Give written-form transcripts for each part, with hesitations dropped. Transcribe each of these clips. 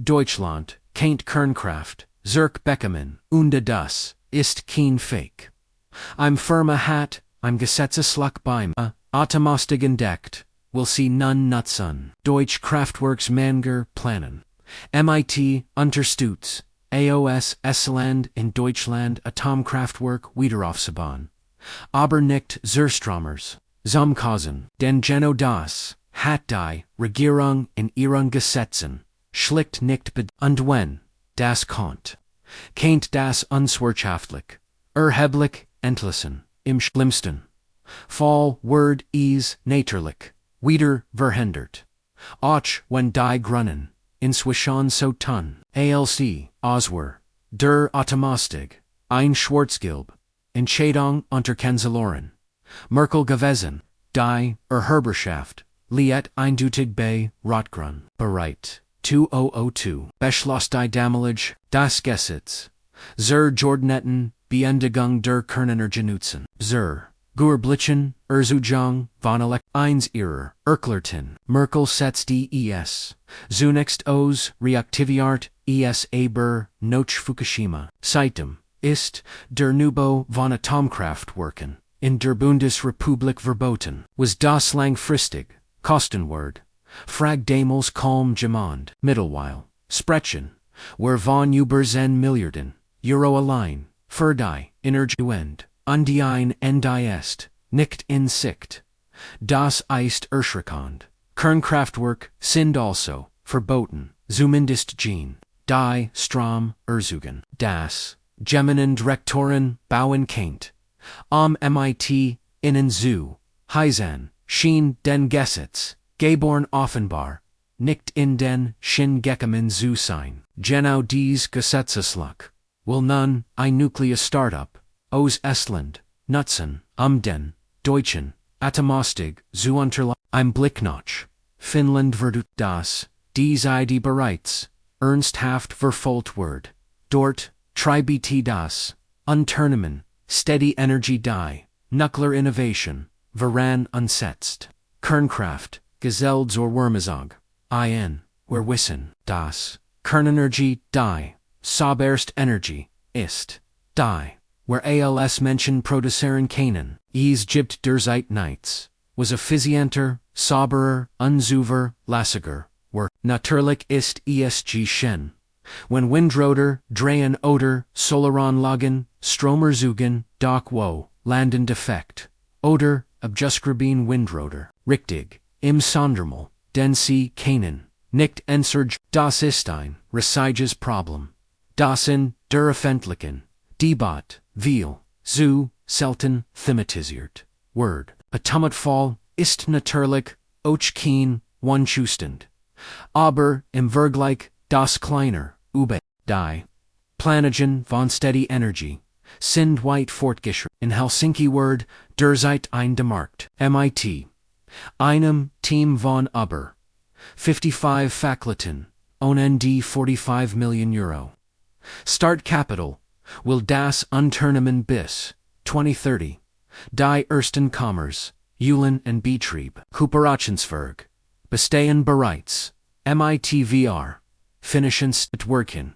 Deutschland, keine Kernkraft, zurück bekommen, und das ist kein Fake. I'm Firma hat, I'm gesetzlich beim Atomausstieg entdeckt, will sie nun nutzen. Deutsche Kraftwerksmanager planen. MIT unterstützt AOS in Deutschland Atomkraftwerk wiederaufzubauen. Aber nicht Zerstromers. Zamkausen, denn Geno das hat die Regierung in ihren Gesetzen schlicht nicht und wenn das kommt, kennt das unwirtschaftlich, erheblich entlassen, im schlimmsten Fall wird es natürlich wieder verhindert. Auch wenn die Grünen inzwischen so tun, ALC, Oswer, der Atomausstieg, ein Schwarzgelb, Entscheidung unter Kanzlerin Merkel gewesen, die Herrschaft liet eindeutig bei Rotgrün bereit. 2002 beschloss die damalige das Gesetz zur Beendigung der Kernenergie nutzen. Zur Gewerblichen Erzugung von eins ihrer erklärten Merkel setzt es zunächst aus reaktiviert es aber nach Fukushima. Seitdem ist der Neubau von Atomkraftwerken in der Bundesrepublik verboten. Was das langfristig kostenwert, frag damals kaum jemand. Mittlerweile sprechen wir von über 10 Milliarden Euro allein für die Energiewende und die ein ist nicht in Sicht. Das ist erschreckend. Kernkraftwerke sind also verboten, zumindest die Strom erzeugen. Das Gemeindirektoren bauen kennt am MIT innen zu heißen schien den Gesetz geborn offenbar nicht in den Sinn gekommen zu sein. Genau dies Gesetzesloch will nun ein Nuclear Startup aus Estland nutzen, den deutschen Atomausstieg zu unterlassen. Ein Blick nach Finnland wird das diese Idee bereits ernsthaft verfolgt wird. Dort treibt das Unternehmen Steady Energy die Nuclear Innovation voran unsetzt. Kernkraft gesellt zur Wärmezog. Wir wissen, dass Kernenergie die sauberste Energie ist, die wir als Menschen produzieren können. Es gibt derzeit nichts, was effizienter, sauberer, unzuverlässiger wäre. Natürlich ist es geschehen. Wenn Windrotor drehen oder Solaranlagen Stromerzeugen, doch wo landen defekt. Oder abgeschrieben Windrotor. Richtig, im Sondermal, denn sie können nicht entsorgen. Das ist ein riesiges Problem. Das in der öffentlichen Debatte viel zu selten thematisiert wird. Atomabfall ist natürlich auch kein One-Zustand. Aber im Vergleich das kleiner über die Planungen von Steady Energy sind weit fortgeschritten. In Helsinki wird derzeit ein Demarkt MIT, einem Team von über 55 Fakultäten, ohne die 45 Millionen Euro. Startkapital will das Unternehmen bis 2030 die ersten Kommers, Julen und Betrieb, Kooperationsvertrag, bestehen bereits, MIT VR, finnischen Stadtwerken,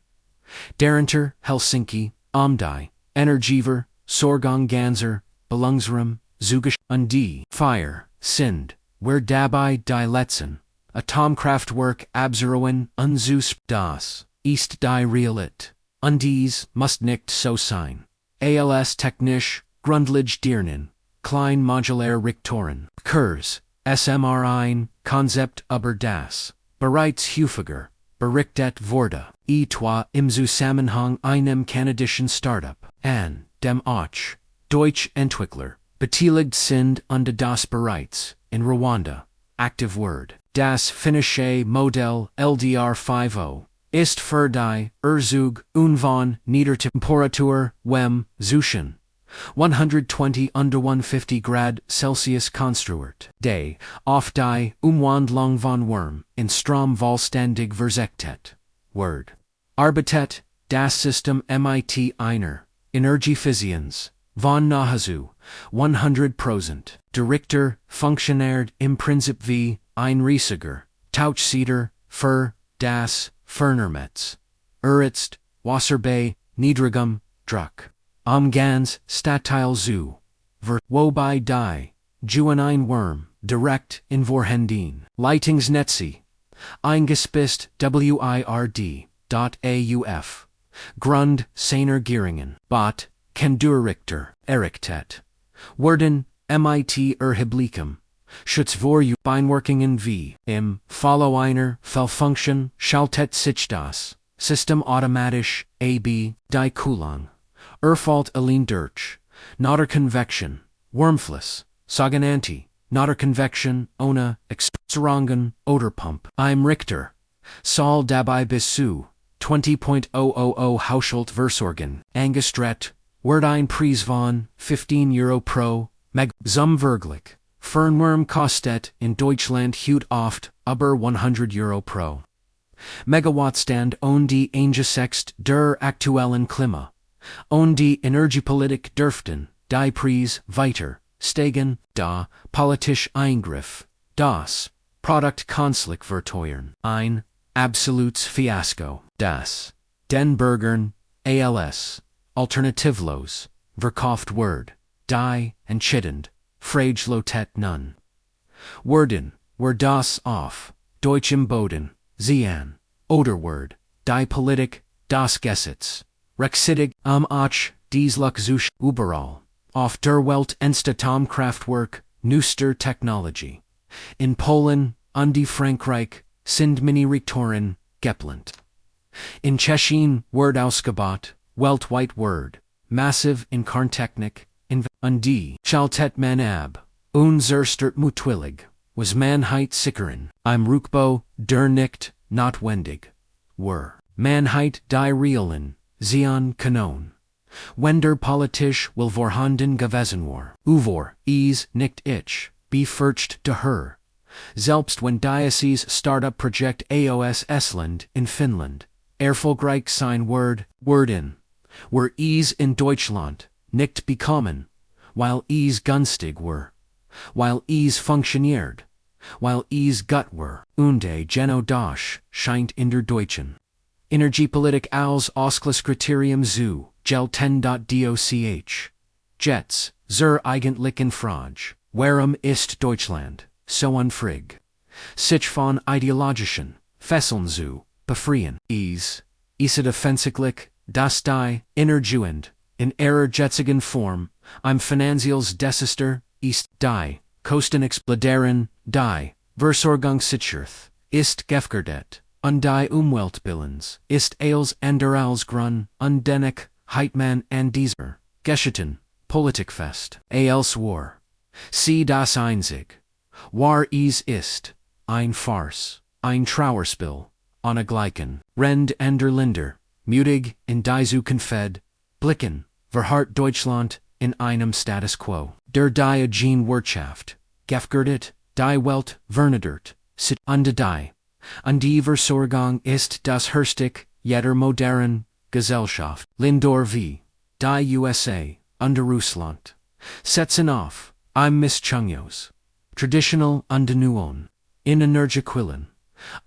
darunter Helsinki, die Energiever, Sorgung ganzer, Belungsraum, Zugisch und die Fire, sind, wer dabei die letzten Atomkraftwerk abzubauen unzus das ist die Realität. Und dies muss nicht so sein. Als technisch, grundlegend dirnen, klein modular Reaktoren, Kurs, SMR1, Konzept über das, bereits häufiger, berichtet wurde, etwa im Zusammenhang einem kanadischen Startup, an dem auch Deutsche Entwickler beteiligt sind und das bereits in Rwanda aktiv wird. Das finnische Modell LDR50 ist für die Erzeugung von Niedertemperatur zwischen 120 und 150 Grad Celsius konstruiert. Die auf die Umwandlung von Wärme in Strom vollständig verzichtet wird. Arbeitet das System MIT einer Energieeffizienz von nahezu 100%. Director funktioniert im Prinzip wie ein riesiger Tauchsieder für das Fernermetz, Uritzt, Wasserbei, Niedrigem, Druck. Ganz, Stadtteil zu. Wobei die, Juwenein Worm, direkt in Vorhendien. Leitungsnetze. Eingespist WIRD.AUF. Grund, seiner Geringen. Bot, Kendurrichter, Errichtet. Werden, MIT Erheblichem. Schutz vor Beinwerkingen wie, im, Follow einer, Fehlfunktion, schaltet sich das, System automatisch, AB, die Kühlung. Erfalt allein durch, Nader Convection, Wurmfluss, Sogenannte, Nader Convection, ohne, Extraungen, Oderpump. Im Richter. Soll dabei bis zu 20.000 Haushaltversorgen, angestrebt, wird ein Preis von 15 Euro pro Meg. Zum Vergleich. Fernwurm kostet in Deutschland heute oft über 100 Euro pro Megawattstand und die Angesichts der aktuellen Klima und die Energiepolitik dürften die Preis weiter steigen, da politisch Eingriff das Produktkonflikt verteuern. Ein absolutes Fiasko, das den Bürgern als alternativlos verkauft wird, die entscheidend Fraglotet nun. Werden, das auf deutschem Boden, sehen, oder wird, die Politik, das Gesetz, rechtssidig, auch dies Luxus, überall, auf der Welt entsteht Atomkraftwerk, neuester Technologie. In Polen, und die Frankreich, sind Mini-Reaktoren, geplant. In Tschechien wird ausgebaut, weltweit wird, massiv in Kerntechnik, und die schaltet man ab, unserstört mutwillig, was Manheit sichern, im Rückbau, der nicht notwendig, were. Manheit die realen, sehen Kanon. Wenn der politisch will vorhanden gewesen war, uvor, nicht ich, befürcht daher. Selbst wenn dieses Startup-Projekt aus Estland in Finnland, erfolgreich sein werden, were in Deutschland, nicht bekommen, weil günstig war, weil funktioniert, weil gut war, und genau das scheint in der deutschen Energiepolitik als Ausschlusskriterium zu gelten. Doch Jets, zur eigentlichen Frage, warum ist Deutschland so unfähig, sich von ideologischen Fesseln zu befreien? Ist offensichtlich, dass die Energiewende in ihrer jetzigen Form im finanzielles Desaster ist, die Kosten explodieren, die Versorgungssicherheit ist gefährdet, und die Umweltbilanz ist als anderes Grund und dennoch hat man an dieser Geschichten Politik fest. Als war sie das einzig, war ist, ein Farce, ein Trauerspiel, ohnegleichen, Rend an der Länder, mutig in diese Konfed, blicken, verharrt Deutschland in einem Status quo, der Diogen Wirtschaft, gefährdet, die Welt vernedert, sit und die Versorgung ist das Herstig jeder modernen Gesellschaft. Länder wie die USA und Russland setzen auf Mischungos, traditional und neuen, in Energiequellen,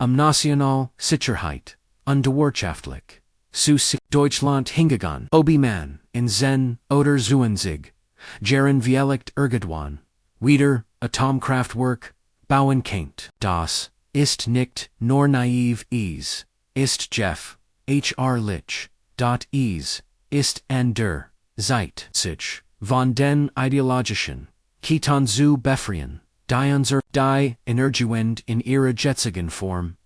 national Sicherheit und wirtschaftlich. Zu Deutschland hingegangen, obi man, in Zen oder Zuenzig, jeren vielleicht irgendwann, wieder, Atomkraftwerk, bauen kennt. Das ist nicht nur naiv ist Jeff, H.R. Lich, ist an der Zeit sich, von den ideologischen, Keton zu befreien, die Energiewende in ihrer jetzigen Form,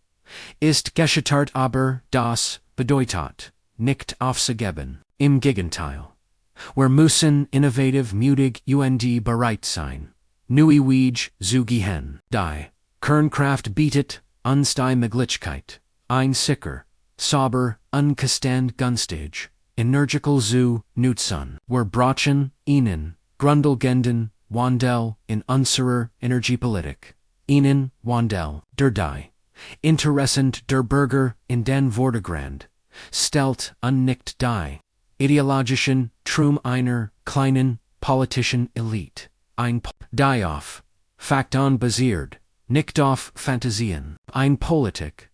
ist gescheitert, aber das bedeutet nicht aufzugeben. Im Gegenteil. Wir müssen innovativ mutig und bereit sein, neue Wege zu gehen. Die Kernkraft bietet uns die Möglichkeit, ein sicher, sauber, unkosten günstig, energical zu nutzen. Wir brauchen einen grundlegenden Wandel in unserer Energiepolitik. Einen Wandel, der die Interessen der Bürger in den Vordergrund stellt und nicht die ideologischen Trum einer kleinen politischen Elite. Ein die auf Fakten basiert, nicht auf Fantasien. Ein Politik,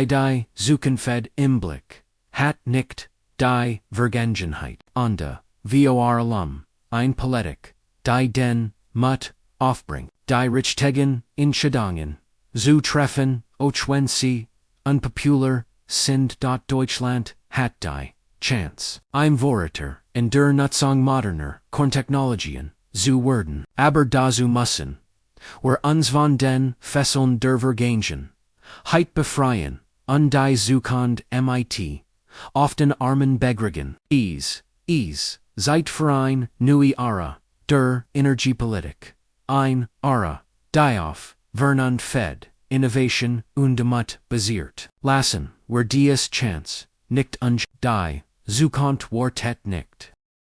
die Zukunft Imblick, hat nicht, die Vergangenheit, anda, vor allem, ein Politik, die den, Mut, aufbringt, die Richtigen, Entscheidungen, zu treffen, auch wenn sie, unpopular, sind. Deutschland, hat die, Chance, im Vorreiter, in der Nutzung moderner, Korntechnologien, zu werden, aber dazu müssen, wir uns von den Fesseln der Vergangenheit befreien, und die Zukunft mit, often armen Begrigen, Zeit für eine neue Ära, der Energiepolitik, eine Ära, die auf Vernunft, Innovation und Mut basiert. Lassen wir dies Chance, nicht die Zukunft wartet nicht.